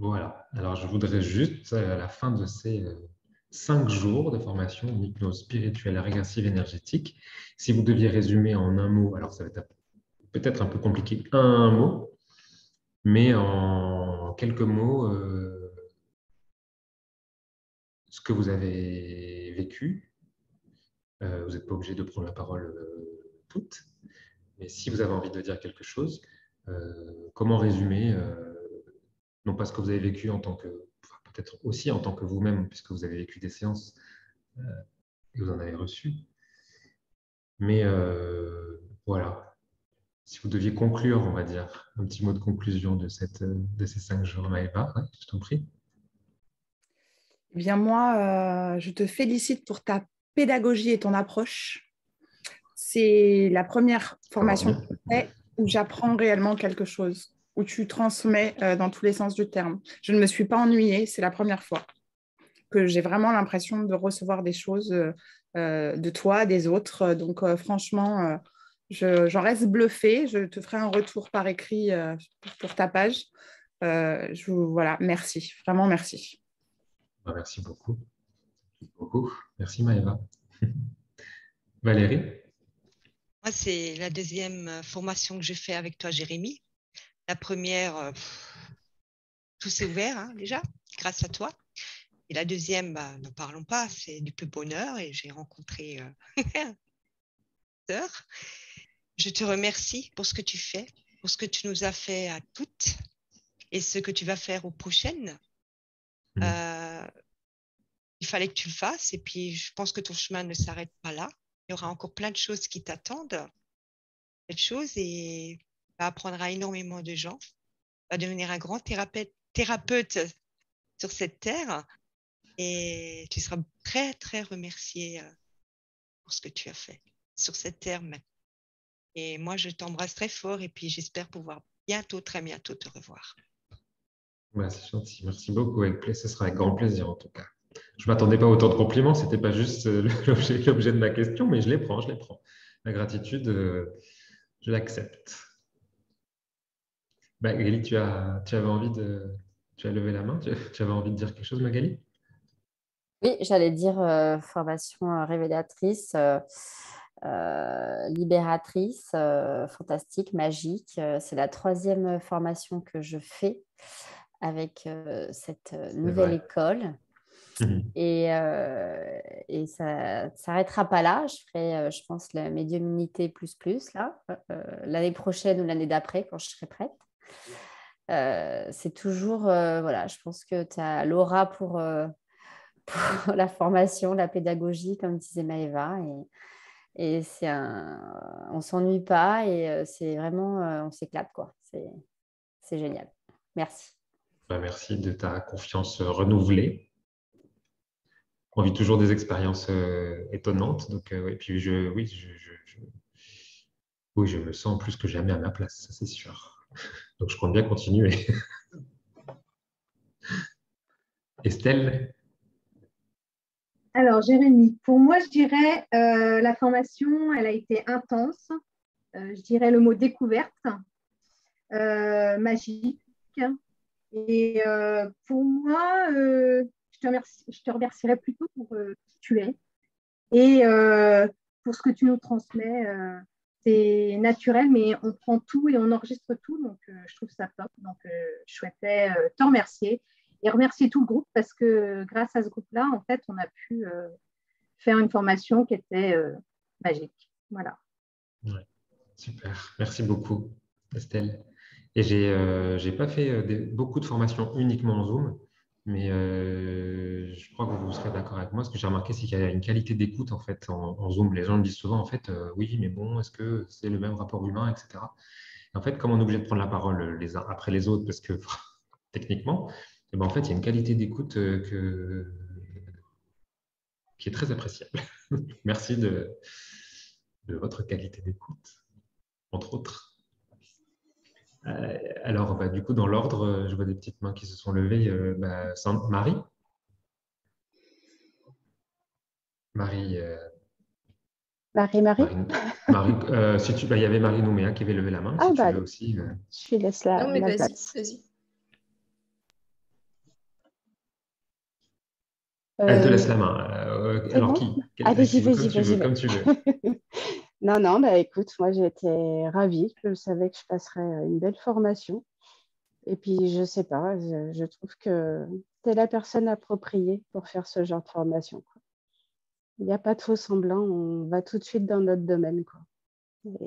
Voilà. Alors, je voudrais juste, à la fin de ces 5 jours de formation en hypnose spirituelle, régressive, énergétique, si vous deviez résumer en un mot, alors ça va être peut-être un peu compliqué, un mot, mais en quelques mots, ce que vous avez vécu. Vous n'êtes pas obligé de prendre la parole toute, mais si vous avez envie de dire quelque chose, comment résumer, non pas ce que vous avez vécu en tant que, enfin, peut-être aussi en tant que vous-même, puisque vous avez vécu des séances euh, et vous en avez reçu, mais voilà. Si vous deviez conclure, on va dire, un petit mot de conclusion de ces 5 jours, Maëva, ouais, je t'en prie. Eh bien, moi, je te félicite pour ta pédagogie et ton approche. C'est la première Commence formation bien. que je fais où j'apprends réellement quelque chose, où tu transmets dans tous les sens du terme. Je ne me suis pas ennuyée, c'est la première fois que j'ai vraiment l'impression de recevoir des choses de toi, des autres. Donc, franchement, j'en reste bluffée. Je te ferai un retour par écrit pour ta page. Voilà, merci, vraiment merci. Merci beaucoup. Merci Maëva. Valérie? Moi, c'est la deuxième formation que j'ai fait avec toi, Jérémy. La première, tout s'est ouvert hein, déjà, grâce à toi. Et la deuxième, n'en parlons pas, c'est du plus bonheur et j'ai rencontré sœur. Je te remercie pour ce que tu fais, pour ce que tu nous as fait à toutes et ce que tu vas faire aux prochaines. Il fallait que tu le fasses et puis je pense que ton chemin ne s'arrête pas là. Il y aura encore plein de choses qui t'attendent, plein de choses et tu vas apprendre à énormément de gens. Tu vas devenir un grand thérapeute sur cette terre et tu seras très, très remercié pour ce que tu as fait sur cette terre même. Et moi, je t'embrasse très fort et puis j'espère pouvoir bientôt, très bientôt te revoir. Ouais, c'est gentil, merci beaucoup. Ce sera avec grand plaisir en tout cas. Je ne m'attendais pas à autant de compliments, ce n'était pas juste l'objet de ma question, mais je les prends, je les prends. La gratitude, je l'accepte. Magali, tu avais envie de. Tu as levé la main, tu avais envie de dire quelque chose, Magali? Oui, j'allais dire formation révélatrice, libératrice, fantastique, magique. C'est la troisième formation que je fais avec cette nouvelle école. Et ça ne s'arrêtera pas là. Je ferai, je pense, la médiumnité plus là, l'année prochaine ou l'année d'après quand je serai prête. C'est toujours, voilà, je pense que tu as l'aura pour la formation, la pédagogie, comme disait Maëva. Et on ne s'ennuie pas et c'est vraiment, on s'éclate, quoi. C'est génial. Merci. Merci de ta confiance renouvelée. On vit toujours des expériences étonnantes. Donc, et puis, oui, je me sens plus que jamais à ma place, ça c'est sûr. Donc, je compte bien continuer. Estelle? Alors, Jérémy, pour moi, je dirais la formation, elle a été intense. Je dirais le mot découverte, magique. Et pour moi, je te remercierais plutôt pour qui tu es et pour ce que tu nous transmets. C'est naturel, mais on prend tout et on enregistre tout, donc je trouve ça top. Donc, je souhaitais te remercier et remercier tout le groupe parce que grâce à ce groupe-là, en fait, on a pu faire une formation qui était magique. Voilà. Ouais, super, merci beaucoup, Estelle. Et j'ai pas fait beaucoup de formations uniquement en Zoom, mais je crois que vous serez d'accord avec moi. Ce que j'ai remarqué, c'est qu'il y a une qualité d'écoute en fait en Zoom. Les gens me disent souvent en fait, oui, mais bon, est-ce que c'est le même rapport humain, etc. Et en fait, comme on est obligé de prendre la parole les uns après les autres, parce que techniquement, eh ben, en fait, il y a une qualité d'écoute qui est très appréciable. Merci de votre qualité d'écoute, entre autres. Alors, du coup, dans l'ordre, je vois des petites mains qui se sont levées. Marie? Marie. Marie. Si il y avait Marie Nouméa qui avait levé la main. Si tu veux aussi. Je laisse la Non, mais vas-y, place. vas-y. Elle te laisse la main. C'est Alors bon? qui? Allez, j'y vais, Comme j'y tu vais, veux, j'y comme vais. tu veux. Non, non, bah écoute, moi j'étais ravie. Je savais que je passerais une belle formation. Et puis, je sais pas, je trouve que tu es la personne appropriée pour faire ce genre de formation, quoi. Il n'y a pas de faux semblant, on va tout de suite dans notre domaine, quoi.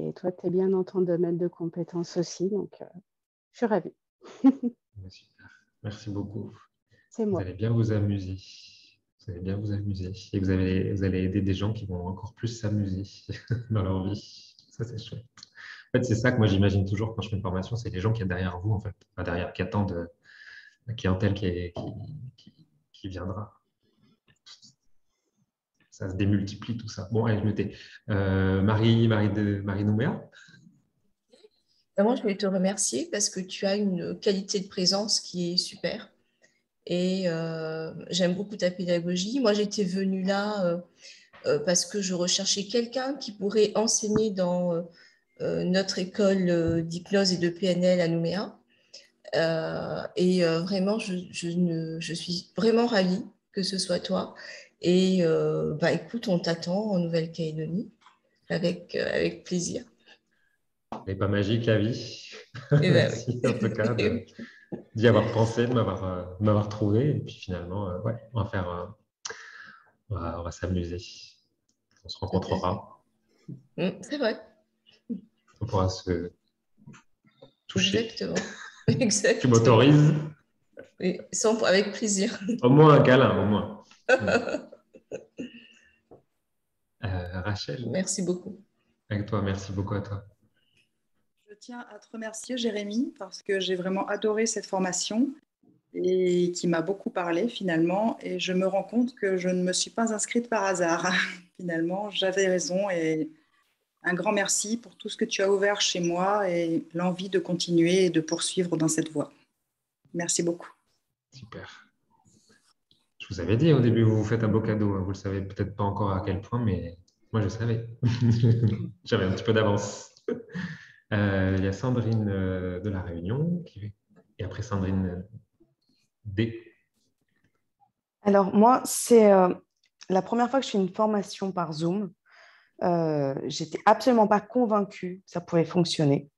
Et toi, tu es bien dans ton domaine de compétences aussi, donc je suis ravie. Super. Merci beaucoup. C'est Vous moi. allez bien vous amuser. Vous allez bien vous amuser. Et vous allez aider des gens qui vont encore plus s'amuser dans leur vie. Ça, c'est chouette. En fait, c'est ça que moi, j'imagine toujours quand je fais une formation, c'est les gens qui y a derrière vous, en fait. Enfin, derrière, qui attendent la clientèle qui viendra. Ça se démultiplie, tout ça. Bon, allez, je me tais. Marie Nouméa. Moi, je voulais te remercier parce que tu as une qualité de présence qui est super. Et j'aime beaucoup ta pédagogie. Moi, j'étais venue là parce que je recherchais quelqu'un qui pourrait enseigner dans notre école d'hypnose et de PNL à Nouméa. Vraiment, je suis vraiment ravie que ce soit toi. Et bah, écoute, on t'attend en Nouvelle-Calédonie avec plaisir. Elle n'est pas magique, la vie. Et ben Merci, en tout cas, oui. d'y avoir pensé, de m'avoir trouvé. Et puis finalement, ouais, on va s'amuser. On se Tout à fait. rencontrera. C'est vrai, On pourra se toucher. exactement. Tu Exactement. m'autorises? Oui, avec plaisir. Au moins un câlin, au moins. Rachel, Merci beaucoup. avec toi, merci beaucoup à toi. Je tiens à te remercier, Jérémy, parce que j'ai vraiment adoré cette formation et qui m'a beaucoup parlé finalement. Et je me rends compte que je ne me suis pas inscrite par hasard. Finalement, j'avais raison et un grand merci pour tout ce que tu as ouvert chez moi et l'envie de continuer et de poursuivre dans cette voie. Merci beaucoup. Super. Je vous avais dit au début, vous vous faites un beau cadeau. Hein. Vous ne le savez peut-être pas encore à quel point, mais moi, je savais. J'avais un petit peu d'avance. Il y a Sandrine de La Réunion et après Sandrine D. Alors moi, c'est la première fois que je fais une formation par Zoom. J'étais absolument pas convaincue que ça pouvait fonctionner.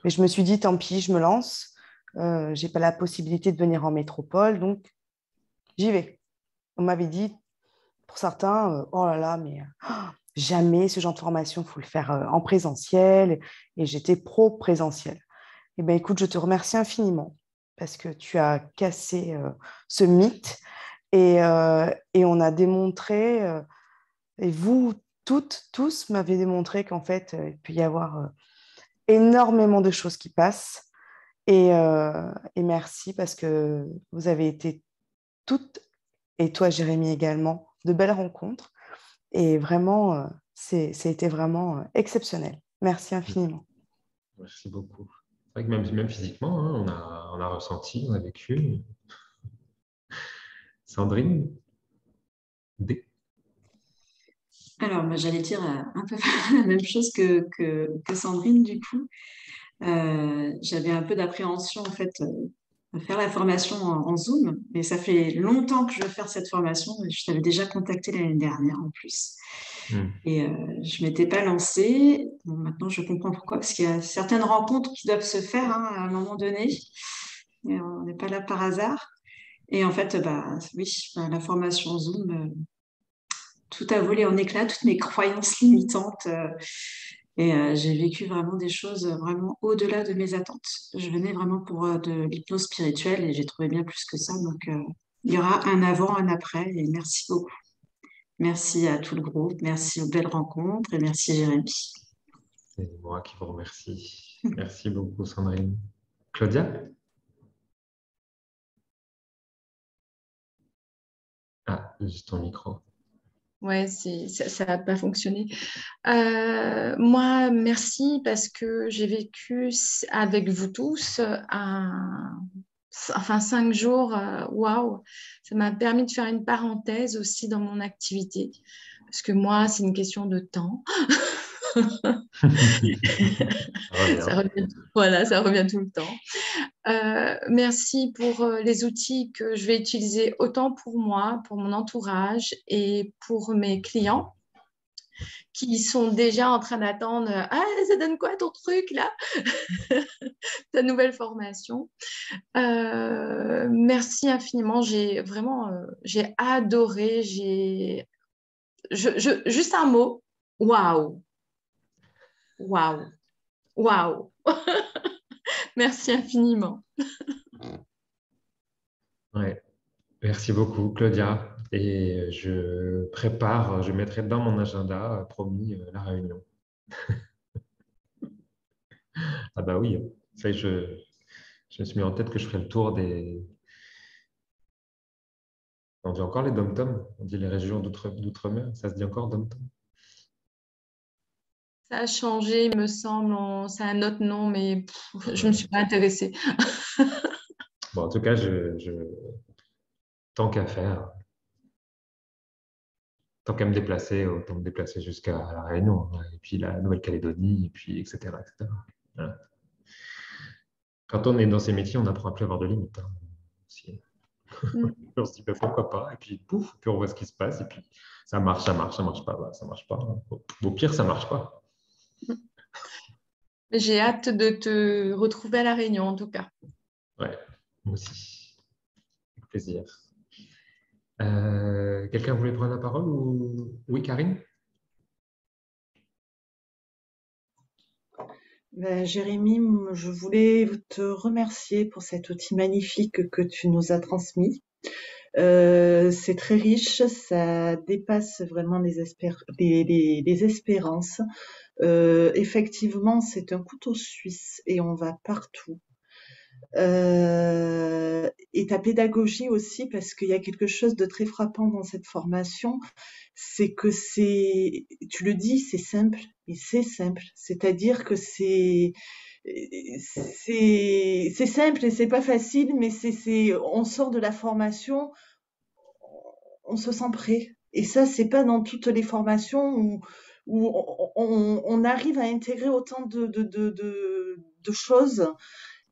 Mais je me suis dit, tant pis, je me lance. J'ai pas la possibilité de venir en métropole, donc j'y vais. On m'avait dit, pour certains, oh là là, mais jamais ce genre de formation, il faut le faire en présentiel. Et j'étais pro-présentiel. Eh bien, écoute, je te remercie infiniment parce que tu as cassé ce mythe et on a démontré, et vous toutes, tous m'avez démontré qu'en fait, il peut y avoir énormément de choses qui passent. Et merci parce que vous avez été toutes, et toi, Jérémy également, de belles rencontres. Et vraiment, c'était vraiment exceptionnel. Merci infiniment. Merci beaucoup. C'est vrai que même physiquement, hein, on a ressenti, on a vécu. Sandrine D. Alors, bah, j'allais dire un peu la même chose que Sandrine, du coup. J'avais un peu d'appréhension, en fait, de faire la formation en Zoom, mais ça fait longtemps que je veux faire cette formation. Je t'avais déjà contacté l'année dernière, en plus. Et je ne m'étais pas lancée. Bon, maintenant, je comprends pourquoi, parce qu'il y a certaines rencontres qui doivent se faire hein, à un moment donné. Et on n'est pas là par hasard. Et en fait, bah, oui, bah, la formation Zoom, tout a volé en éclats, toutes mes croyances limitantes. J'ai vécu vraiment des choses vraiment au-delà de mes attentes. Je venais vraiment pour de l'hypnose spirituelle et j'ai trouvé bien plus que ça. Donc, il y aura un avant, un après. Et merci beaucoup. Merci à tout le groupe. Merci aux belles rencontres et merci Jérémy. C'est moi qui vous remercie. Merci beaucoup, Sandrine. Claudia? Ah, juste ton micro. Ouais, ça n'a pas fonctionné. Moi, merci parce que j'ai vécu avec vous tous 5 jours. Waouh, ça m'a permis de faire une parenthèse aussi dans mon activité. Parce que moi, c'est une question de temps. Ça revient, voilà, ça revient tout le temps. Merci pour les outils que je vais utiliser autant pour moi, pour mon entourage et pour mes clients qui sont déjà en train d'attendre Ah, ça donne quoi ton truc là ta nouvelle formation. Merci infiniment. J'ai vraiment j'ai adoré. Juste un mot. Waouh! Waouh! Waouh! Merci infiniment. Ouais. Merci beaucoup, Claudia. Et je mettrai dans mon agenda, promis, la réunion. Ah bah oui, ça, je me suis mis en tête que je ferai le tour des... On dit encore les dom-toms, on dit les régions d'outre-mer, ça se dit encore dom-tom. Ça a changé, il me semble. C'est un autre nom, mais je ne me suis pas intéressée. Bon, en tout cas, tant qu'à faire, tant qu'à me déplacer, autant me déplacer jusqu'à La Réunion, hein, et puis la Nouvelle-Calédonie, et puis etc. etc. Voilà. Quand on est dans ces métiers, on apprend à plus avoir de limites. Hein, aussi. On se dit ben, pourquoi pas, et puis pouf, puis on voit ce qui se passe, et puis ça marche pas, bah, ça marche pas. Hein. Au pire, ça marche pas. J'ai hâte de te retrouver à La Réunion, en tout cas. Ouais, moi aussi. Avec plaisir. Quelqu'un voulait prendre la parole ou... Oui, Karine? Jérémy, je voulais te remercier pour cet outil magnifique que tu nous as transmis. C'est très riche, ça dépasse vraiment les espérances. Effectivement, c'est un couteau suisse et on va partout. Et ta pédagogie aussi, parce qu'il y a quelque chose de très frappant dans cette formation, c'est que tu le dis, c'est simple, et c'est simple. C'est-à-dire que c'est simple et c'est pas facile, mais on sort de la formation, on se sent prêt. Et ça, c'est pas dans toutes les formations où on arrive à intégrer autant de choses.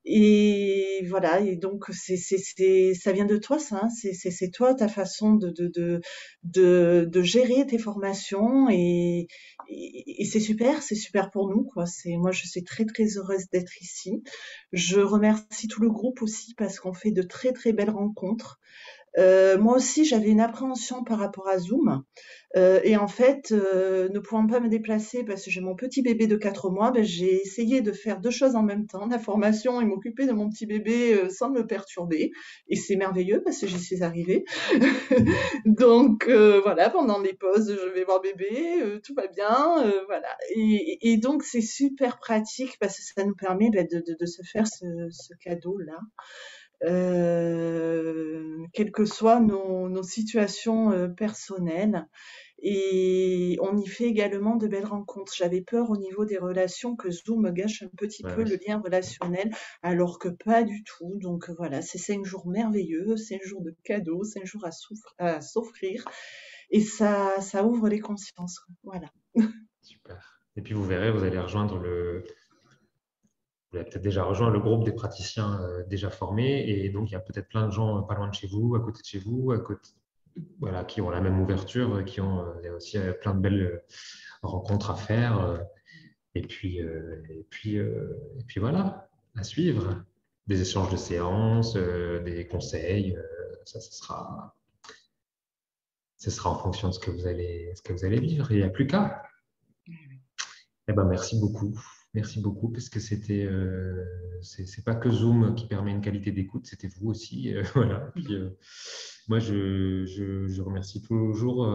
Et voilà, et donc ça vient de toi, ça, hein, c'est toi, ta façon de gérer tes formations et c'est super pour nous, quoi. Moi, je suis très très heureuse d'être ici. Je remercie tout le groupe aussi parce qu'on fait de très très belles rencontres. Moi aussi, j'avais une appréhension par rapport à Zoom. Et en fait, ne pouvant pas me déplacer parce que j'ai mon petit bébé de 4 mois, ben, j'ai essayé de faire 2 choses en même temps, la formation et m'occuper de mon petit bébé sans me perturber. Et c'est merveilleux parce que j'y suis arrivée. Donc voilà, pendant les pauses, je vais voir bébé, tout va bien, voilà. Et donc c'est super pratique parce que ça nous permet de se faire ce cadeau-là. Quelles que soient nos situations personnelles. Et on y fait également de belles rencontres. J'avais peur au niveau des relations que Zoom gâche un petit peu le lien relationnel, alors que pas du tout. Donc voilà, c'est 5 jours merveilleux, 5 jours de cadeaux, 5 jours à s'offrir. Et ça ouvre les consciences. Voilà. Super. Et puis vous verrez, vous allez rejoindre vous avez peut-être déjà rejoint le groupe des praticiens déjà formés. Et donc, il y a peut-être plein de gens pas loin de chez vous, à côté de chez vous, voilà, qui ont la même ouverture, qui ont aussi plein de belles rencontres à faire. Et puis voilà, à suivre. Des échanges de séances, des conseils. Ça sera en fonction de ce que vous allez vivre. Il n'y a plus qu'à. Eh ben, merci beaucoup. Merci beaucoup, parce que c'est pas que Zoom qui permet une qualité d'écoute, c'était vous aussi. Voilà. Puis, moi, je remercie toujours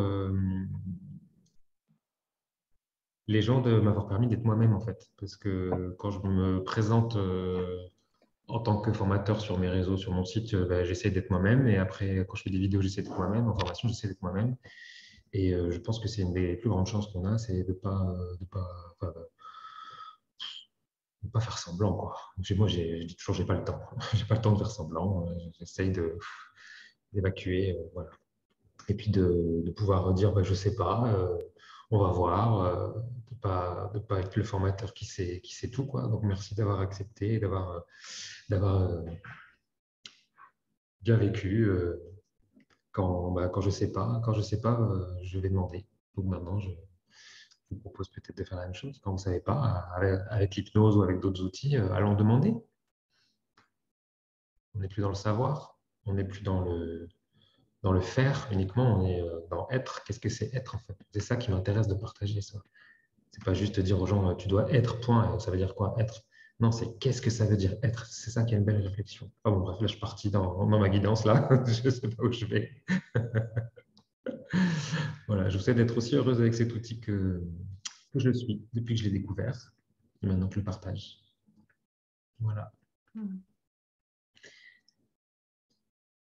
les gens de m'avoir permis d'être moi-même, en fait. Parce que quand je me présente en tant que formateur sur mes réseaux, sur mon site, ben, j'essaie d'être moi-même. Et après, quand je fais des vidéos, j'essaie d'être moi-même. En formation, j'essaie d'être moi-même. Et je pense que c'est une des plus grandes chances qu'on a, c'est de pas faire semblant, quoi. Moi, je dis toujours, j'ai pas le temps. J'ai pas le temps de faire semblant. J'essaye d'évacuer, voilà. Et puis de pouvoir dire, bah, je sais pas. on va voir, de pas être le formateur qui sait tout, quoi. Donc, merci d'avoir accepté et d'avoir bien vécu. Quand je sais pas, je vais demander. Donc maintenant, je vous propose peut-être de faire la même chose. Quand vous ne savez pas, avec l'hypnose ou avec d'autres outils, allons demander. On n'est plus dans le savoir, on n'est plus dans le faire uniquement, on est dans être. Qu'est-ce que c'est être en fait? C'est ça qui m'intéresse de partager ça. C'est pas juste dire aux gens tu dois être, point. Ça veut dire quoi être? Non, c'est qu'est-ce que ça veut dire être? C'est ça qui est une belle réflexion. Ah bon, bref, là je suis parti dans ma guidance là. Je ne sais pas où je vais. Voilà, je vous souhaite d'être aussi heureuse avec cet outil que je suis depuis que je l'ai découvert et maintenant que je le partage. Voilà.